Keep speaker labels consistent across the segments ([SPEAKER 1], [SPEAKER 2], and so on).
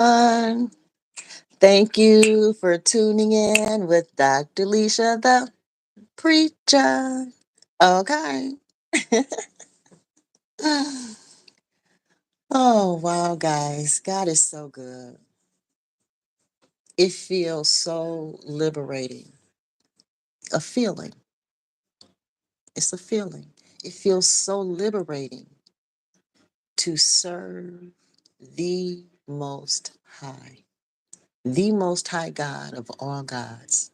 [SPEAKER 1] everyone. Thank you for tuning in with Dr. Leisha, the preacher. Okay. Oh, wow, guys. God is so good. It feels so liberating. A feeling. It's a feeling. It feels so liberating to serve the Most High, the Most High God of all gods,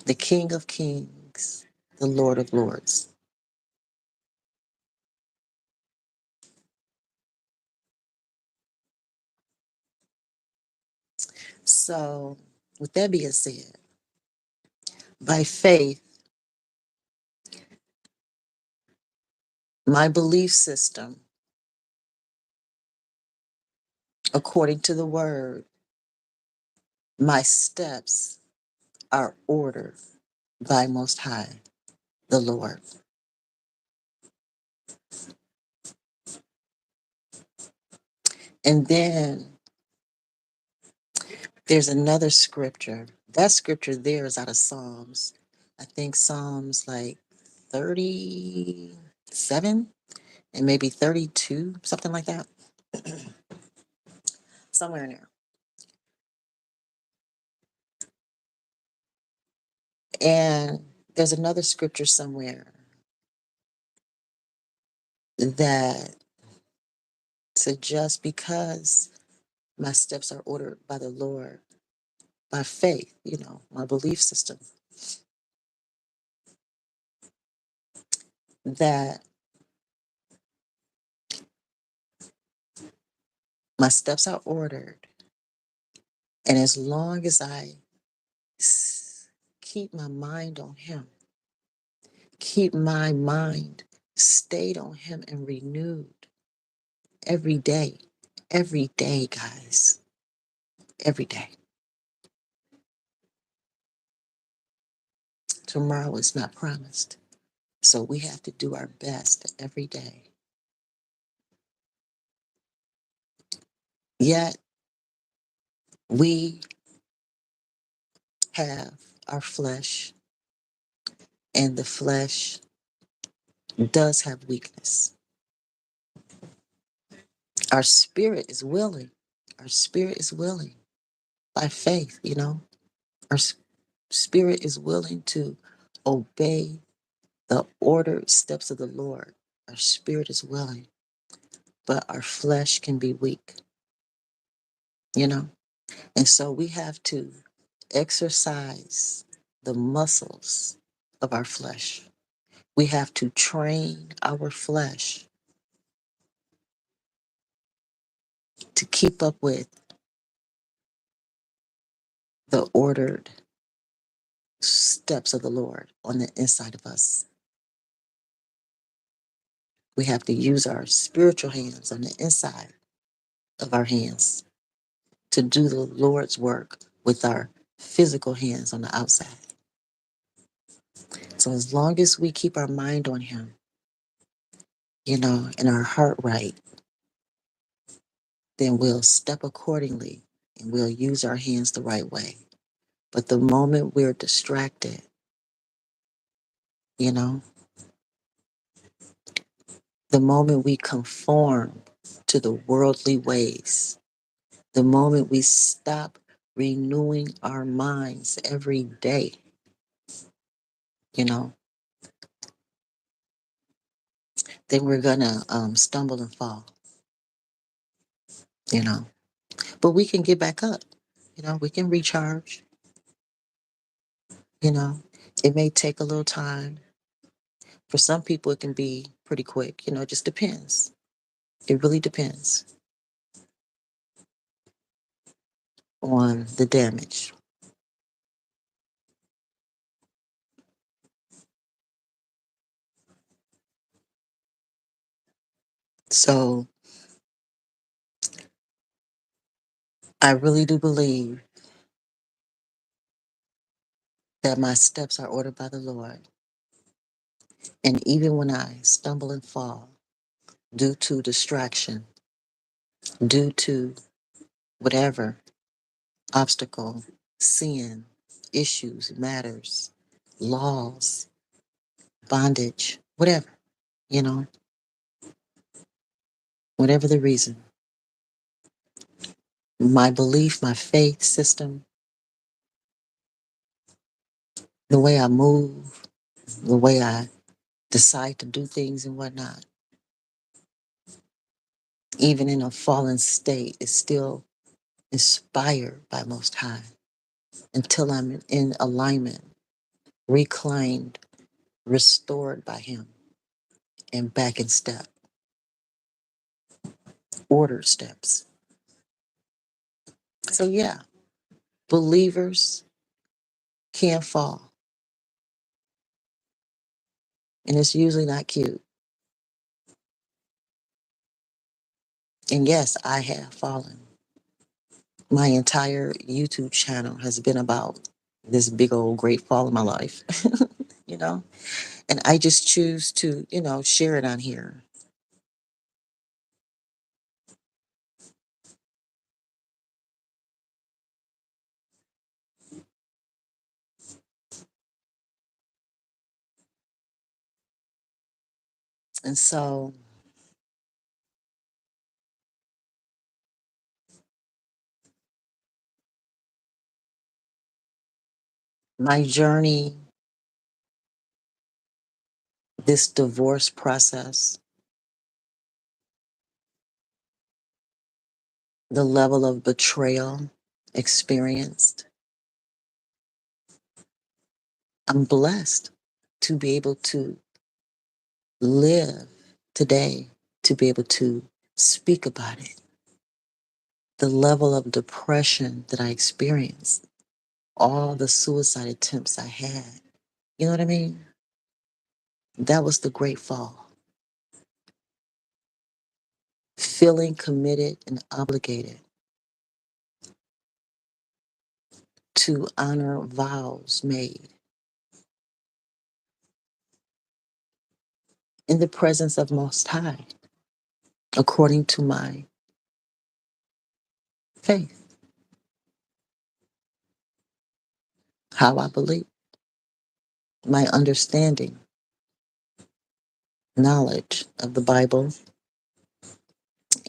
[SPEAKER 1] the King of Kings, the Lord of Lords. So, with that being said, by faith, my belief system, according to the word, my steps are ordered by Most High, the Lord. And then there's another scripture. That scripture there is out of Psalms. I think Psalms like 37 and maybe 32, something like that. Somewhere in there. And there's another scripture somewhere that suggests because my steps are ordered by the Lord, by faith, my belief system, that my steps are ordered. And as long as I keep my mind on Him, keep my mind stayed on Him and renewed every day, guys, every day. Tomorrow is not promised. So we have to do our best every day. Yet we have our flesh, and the flesh does have weakness. Our spirit is willing. Our spirit is willing by faith, Our spirit is willing to obey the ordered steps of the Lord. Our spirit is willing, but our flesh can be weak, you know? And so we have to exercise the muscles of our flesh. We have to train our flesh to keep up with the ordered steps of the Lord on the inside of us. We have to use our spiritual hands on the inside of our hands to do the Lord's work with our physical hands on the outside. So as long as we keep our mind on Him, and our heart right, then we'll step accordingly and we'll use our hands the right way. But the moment we're distracted, you know, the moment we conform to the worldly ways, the moment we stop renewing our minds every day, you know, then we're gonna stumble and fall, you know. But we can get back up, we can recharge, you know. It may take a little time. For some people, it can be pretty quick, it just depends. It really depends on the damage. So I really do believe that my steps are ordered by the Lord. And even when I stumble and fall due to distraction, due to whatever obstacle, sin, issues, matters, laws, bondage, whatever, you know, whatever the reason. My belief, my faith system, the way I move, the way I decide to do things and whatnot, even in a fallen state, is still inspired by Most High until I'm in alignment, reclaimed, restored by Him, and back in step, ordered steps. So, yeah, believers can fall, and it's usually not cute. And yes, I have fallen. My entire YouTube channel has been about this big old great fall in my life, you know? And I just choose to, share it on here. And so my journey, this divorce process, the level of betrayal experienced, I'm blessed to be able to live today, to be able to speak about it. The level of depression that I experienced, all the suicide attempts I had. You know what I mean? That was the great fall. Feeling committed and obligated to honor vows made in the presence of Most High, according to my faith, how I believe, my understanding, knowledge of the Bible,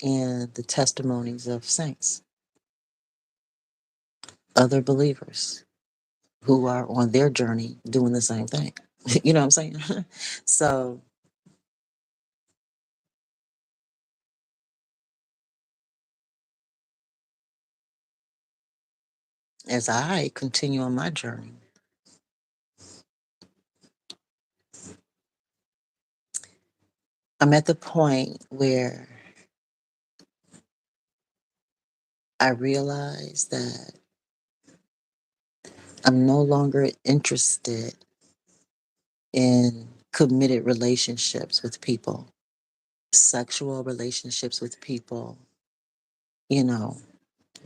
[SPEAKER 1] and the testimonies of saints, other believers who are on their journey doing the same thing. You know what I'm saying? So, as I continue on my journey, I'm at the point where I realize that I'm no longer interested in committed relationships with people, sexual relationships with people, you know,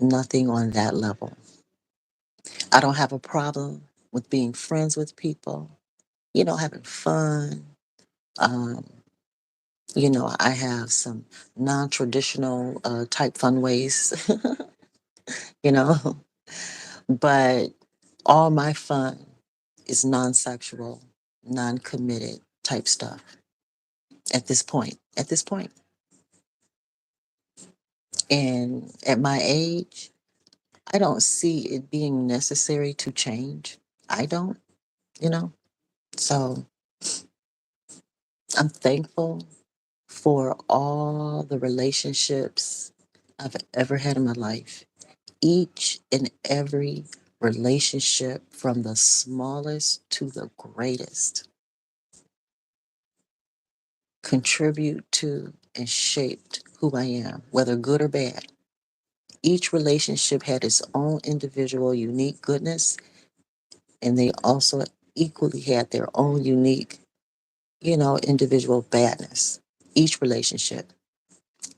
[SPEAKER 1] nothing on that level. I don't have a problem with being friends with people, having fun. Um, I have some non traditional type fun ways, you know, but all my fun is non sexual, non committed type stuff at this point. At this point. And at my age, I don't see it being necessary to change. I don't, you know? So I'm thankful for all the relationships I've ever had in my life. Each and every relationship, from the smallest to the greatest, contribute to and shaped who I am, whether good or bad. Each relationship had its own individual, unique goodness, and they also equally had their own unique, individual badness. Each relationship.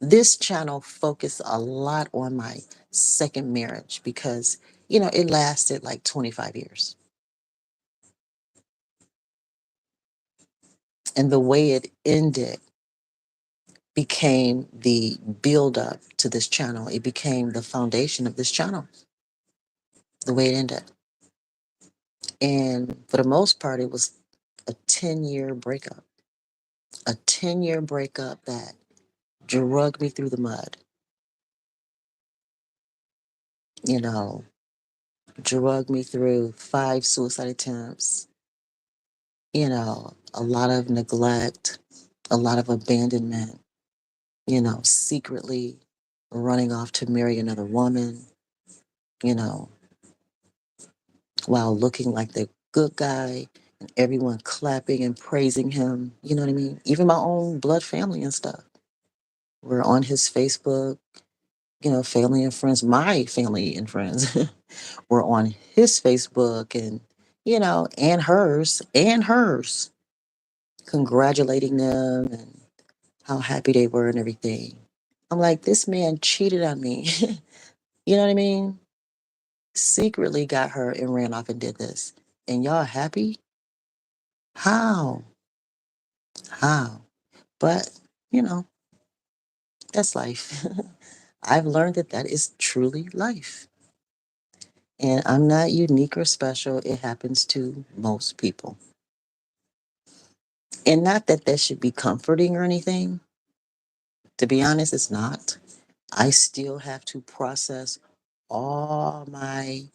[SPEAKER 1] This channel focused a lot on my second marriage because, it lasted like 25 years. And the way it ended became the build up to this channel. It became the foundation of this channel, the way it ended. And for the most part, it was a 10-year breakup, a 10-year breakup that drug me through the mud, you know, drug me through 5 suicide attempts, a lot of neglect, a lot of abandonment, secretly running off to marry another woman, you know, while looking like the good guy and everyone clapping and praising him. You know what I mean? Even my own blood family and stuff were on his Facebook, family and friends, my family and friends were on his Facebook and hers, congratulating them and how happy they were and everything. I'm like, this man cheated on me. You know what I mean? Secretly got her and ran off and did this. And y'all happy? How? How? But, you know, that's life. I've learned that that is truly life. And I'm not unique or special. It happens to most people. And not that that should be comforting or anything. To be honest, it's not. I still have to process all my,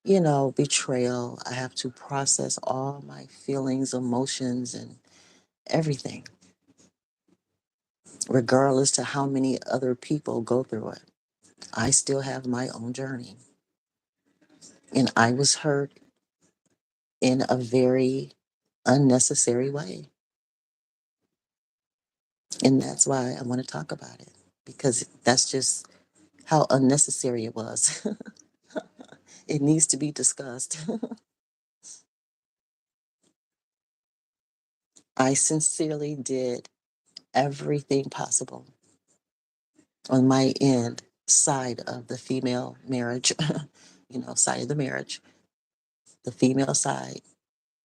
[SPEAKER 1] betrayal. I have to process all my feelings, emotions, and everything, regardless to how many other people go through it. I still have my own journey. And I was hurt in a very unnecessary way. And that's why I want to talk about it, because that's just how unnecessary it was. It needs to be discussed. I sincerely did everything possible on my end side of the female marriage, side of the marriage, the female side,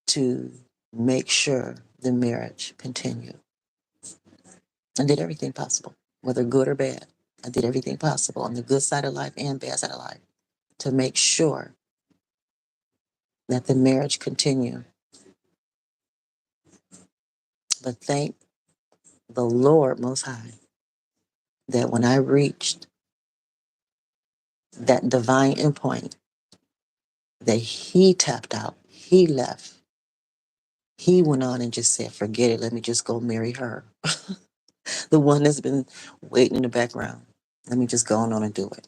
[SPEAKER 1] to make sure the marriage continued. I did everything possible, whether good or bad. I did everything possible on the good side of life and bad side of life to make sure that the marriage continued. But thank the Lord Most High that when I reached that divine endpoint, that He tapped out, He left, He went on and just said, forget it, let me just go marry her. The one that's been waiting in the background. Let me just go on and do it,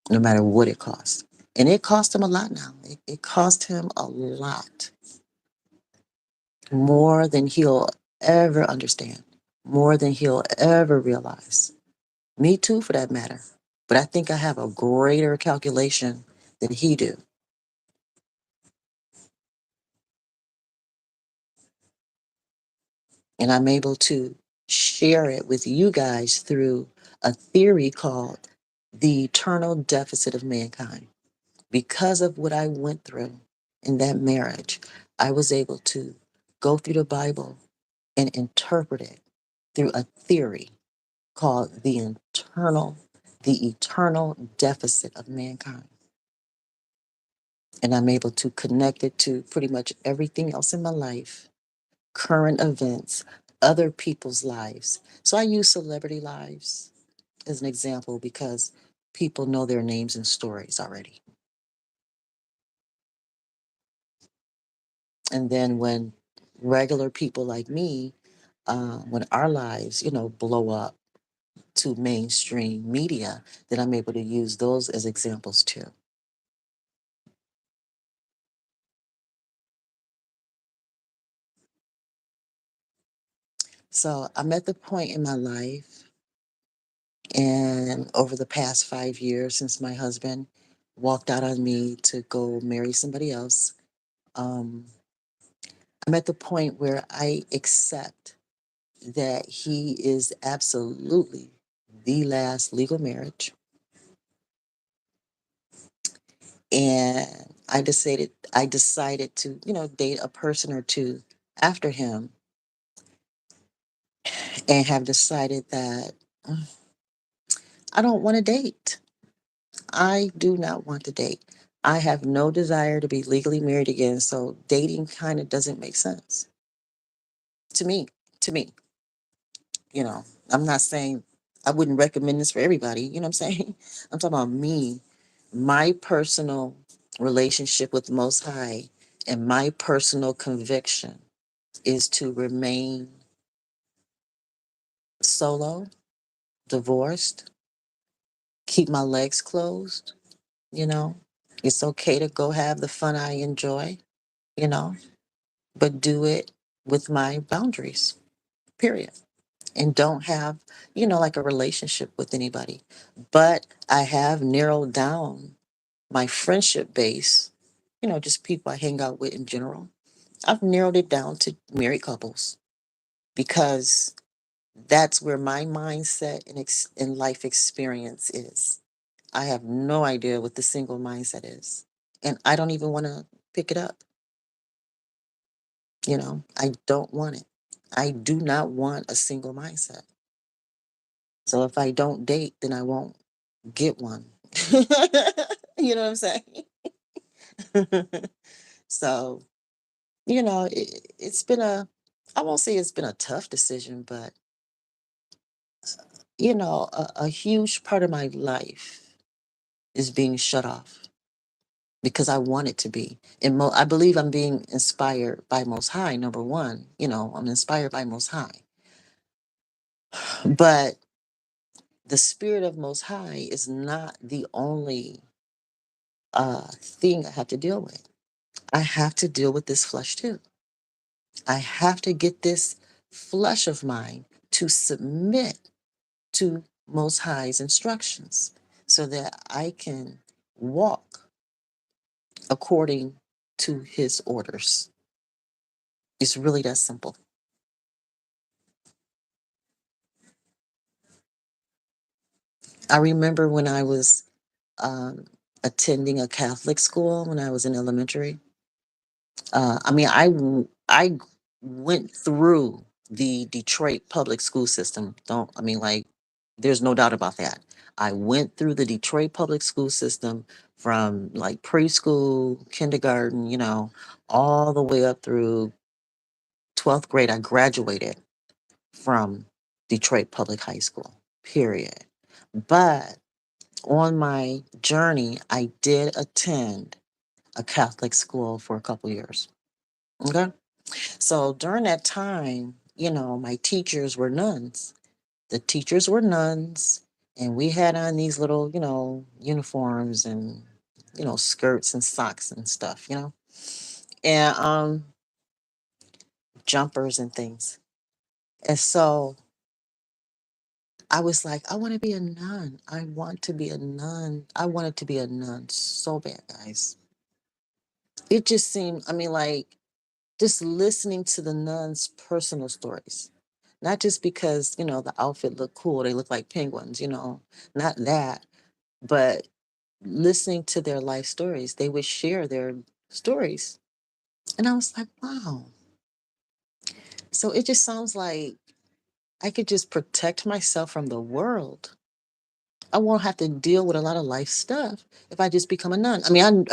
[SPEAKER 1] no matter what it costs. And it cost him a lot now. It cost him a lot, more than he'll ever understand, more than he'll ever realize. Me too, for that matter. But I think I have a greater calculation than he do. And I'm able to share it with you guys through a theory called the eternal deficit of mankind. Because of what I went through in that marriage, I was able to go through the Bible and interpret it through a theory called the eternal deficit of mankind. And I'm able to connect it to pretty much everything else in my life, current events, other people's lives. So I use celebrity lives as an example because people know their names and stories already. And then when regular people like me, when our lives, blow up to mainstream media, then I'm able to use those as examples too. So I'm at the point in my life, and over the past 5 years since my husband walked out on me to go marry somebody else, um, I'm at the point where I accept that he is absolutely the last legal marriage. And I decided to, date a person or two after him, and have decided that I don't want to date. I do not want to date. I have no desire to be legally married again, so dating kind of doesn't make sense to me. To me, you know, I'm not saying I wouldn't recommend this for everybody. You know what I'm saying? I'm talking about me, my personal relationship with the Most High, and my personal conviction is to remain solo, divorced, keep my legs closed. You know, it's okay to go have the fun I enjoy. You know, but do it with my boundaries, period. And don't have, like a relationship with anybody. But I have narrowed down my friendship base, just people I hang out with in general. I've narrowed it down to married couples because that's where my mindset and life experience is. I have no idea what the single mindset is. And I don't even want to pick it up. I don't want it. I do not want a single mindset. So if I don't date, then I won't get one. You know what I'm saying? So, it's been I won't say it's been a tough decision, but, a huge part of my life is being shut off because I want it to be. And I believe I'm being inspired by Most High, number one. I'm inspired by Most High. But the spirit of Most High is not the only thing I have to deal with. I have to deal with this flesh too. I have to get this flesh of mine to submit to Most High's instructions so that I can walk according to his orders. It's really that simple. I remember when I was um, attending a Catholic school when I was in elementary. I went through the Detroit public school system. Don't I mean like there's no doubt about that. I went through the Detroit public school system from like preschool, kindergarten, all the way up through 12th grade. I graduated from Detroit Public High School. Period. But on my journey, I did attend a Catholic school for a couple years. Okay. So during that time, my teachers were nuns. The teachers were nuns, and we had on these little, uniforms and, skirts and socks and stuff, and jumpers and things. And so I was like, I want to be a nun. I want to be a nun. I wanted to be a nun so bad, guys. It just seemed, like just listening to the nuns' personal stories. Not just because, the outfit looked cool, they look like penguins, not that, but listening to their life stories. They would share their stories. And I was like, wow. So it just sounds like I could just protect myself from the world. I won't have to deal with a lot of life stuff if I just become a nun. I'm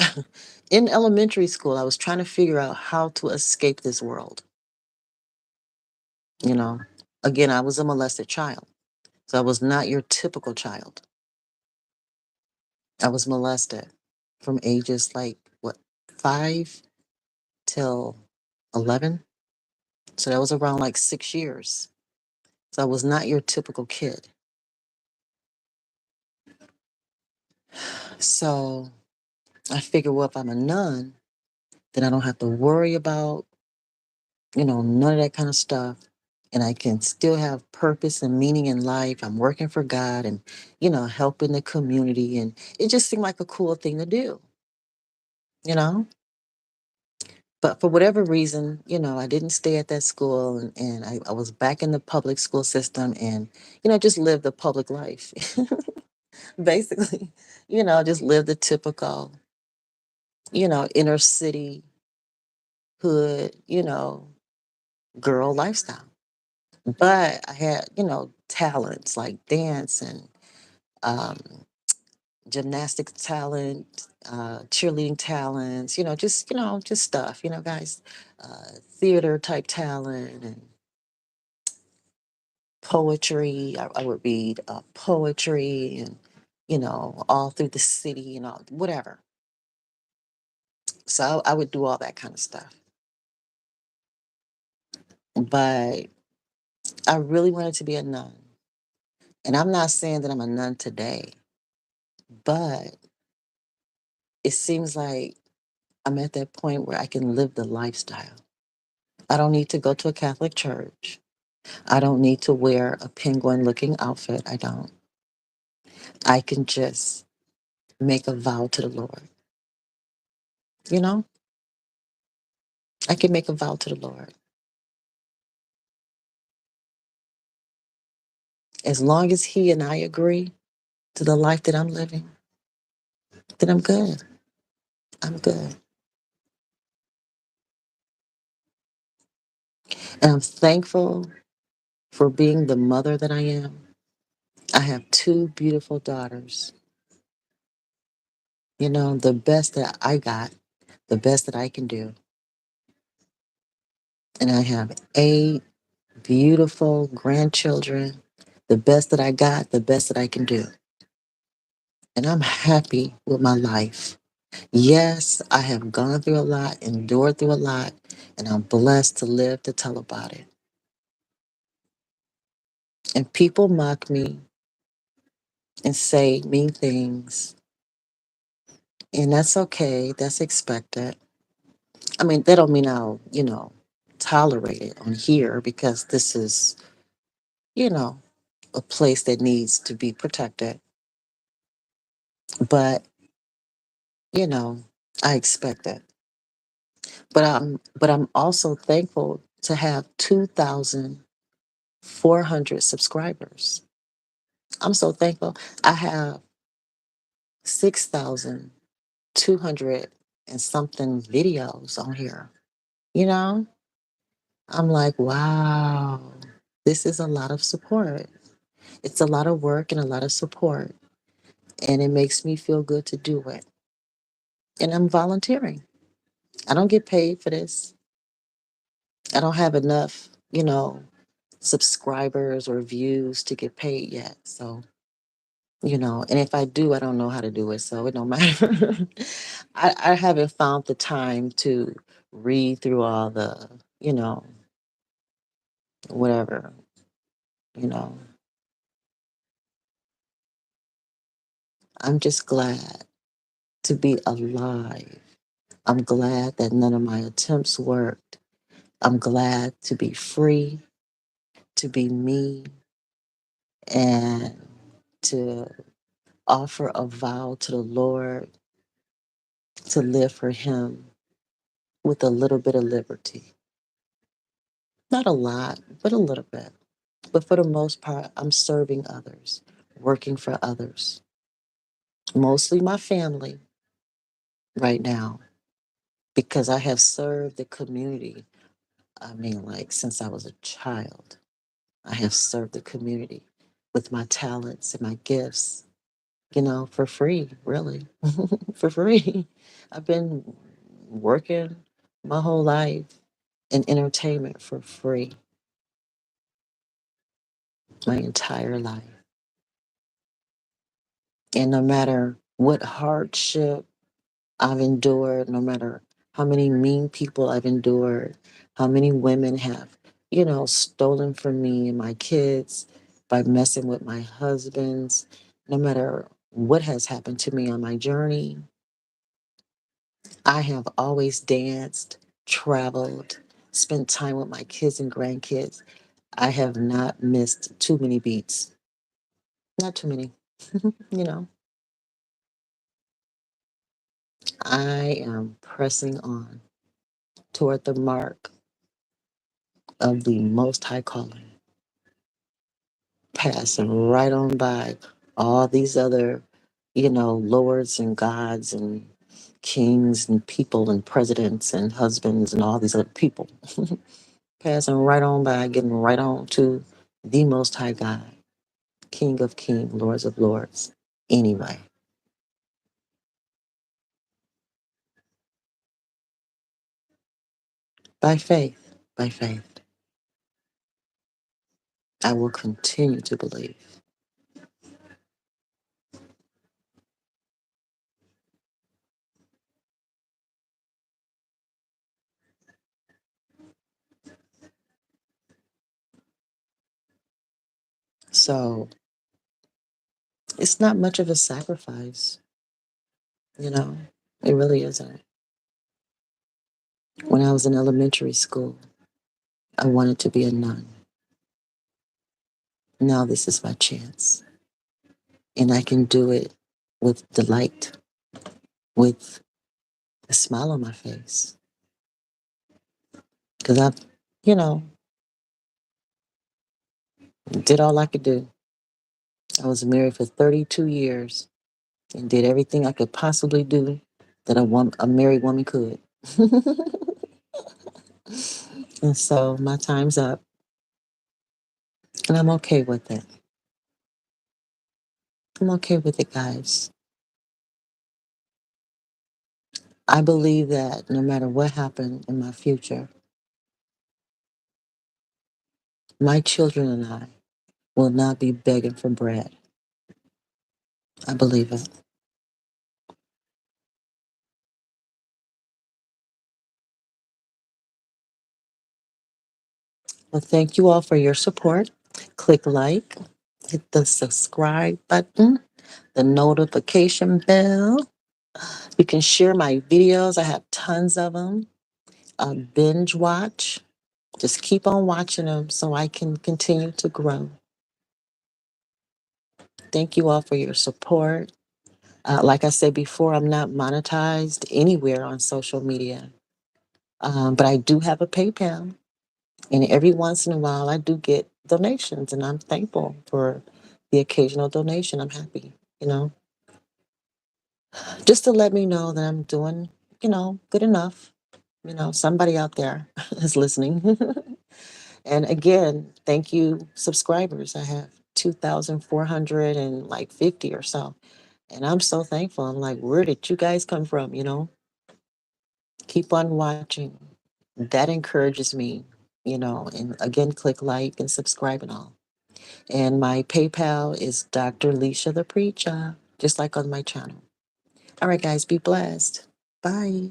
[SPEAKER 1] in elementary school, I was trying to figure out how to escape this world, you know. Again, I was a molested child. So I was not your typical child. I was molested from ages like what, 5 till 11. So that was around like 6 years. So I was not your typical kid. So I figured, well, if I'm a nun, then I don't have to worry about, none of that kind of stuff. And I can still have purpose and meaning in life. I'm working for God and, helping the community. And it just seemed like a cool thing to do, you know? But for whatever reason, I didn't stay at that school and I was back in the public school system and, just lived the public life. Basically, just lived the typical, inner city hood, girl lifestyle. But I had, talents like dance and um, gymnastics talent, cheerleading talents, just stuff, guys, theater type talent and poetry. I would read poetry and, all through the city and all, whatever. So I would do all that kind of stuff. But I really wanted to be a nun. And I'm not saying that I'm a nun today, but it seems like I'm at that point where I can live the lifestyle. I don't need to go to a Catholic church. I don't need to wear a penguin looking outfit. I don't. I can just make a vow to the Lord. You know, I can make a vow to the Lord. As long as He and I agree to the life that I'm living, then I'm good. I'm good. And I'm thankful for being the mother that I am. I have two beautiful daughters. The best that I got, the best that I can do. And I have eight beautiful grandchildren, the best that I got, the best that I can do. And I'm happy with my life. Yes, I have gone through a lot, endured through a lot, and I'm blessed to live to tell about it. And people mock me and say mean things, and that's okay. That's expected. I mean, that don't mean I'll, tolerate it on here because this is, you know, a place that needs to be protected. But, you know, I expect it. But I'm also thankful to have 2,400 subscribers. I'm so thankful. I have 6,200 and something videos on here. You know, I'm like, wow, this is a lot of support. It's a lot of work and a lot of support. And it makes me feel good to do it. And I'm volunteering. I don't get paid for this. I don't have enough, subscribers or views to get paid yet. So, and if I do, I don't know how to do it. So it don't matter. I haven't found the time to read through all the, you know, whatever, you know. I'm just glad to be alive. I'm glad that none of my attempts worked. I'm glad to be free, to be me, and to offer a vow to the Lord to live for Him with a little bit of liberty. Not a lot, but a little bit. But for the most part, I'm serving others, working for others, mostly my family right now, because I have served the community. I mean, like, since I was a child, I have served the community with my talents and my gifts, for free, really, for free. I've been working my whole life in entertainment for free, my entire life. And no matter what hardship I've endured, no matter how many mean people I've endured, how many women have, stolen from me and my kids by messing with my husbands, no matter what has happened to me on my journey, I have always danced, traveled, spent time with my kids and grandkids. I have not missed too many beats. Not too many, you know. I am pressing on toward the mark of the most high calling, passing right on by all these other, lords and gods and kings and people and presidents and husbands and all these other people. Passing right on by, getting right on to the most high God. King of Kings, Lords of Lords. Anyway, by faith, I will continue to believe. So it's not much of a sacrifice, you know? It really isn't. When I was in elementary school, I wanted to be a nun. Now this is my chance. And I can do it with delight, with a smile on my face. Because I, you know, did all I could do. I was married for 32 years and did everything I could possibly do that a married woman could. And so my time's up, and I'm okay with it. I'm okay with it, guys. I believe that no matter what happened in my future, my children and I will not be begging for bread. I believe it. Well, thank you all for your support. Click like, hit the subscribe button, the notification bell. You can share my videos. I have tons of them. Binge watch. Just keep on watching them so I can continue to grow. Thank you all for your support. Like I said before, I'm not monetized anywhere on social media, but I do have a PayPal. And every once in a while, I do get donations, and I'm thankful for the occasional donation. I'm happy, you know, just to let me know that I'm doing, good enough. Somebody out there is listening. And again, thank you, subscribers. I have 2,400 and like 50 or so. And I'm so thankful. I'm like, where did you guys come from? Keep on watching. That encourages me, and again, click like and subscribe and all. And my PayPal is Dr. Leisha the Preacher, just like on my channel. All right, guys, be blessed. Bye.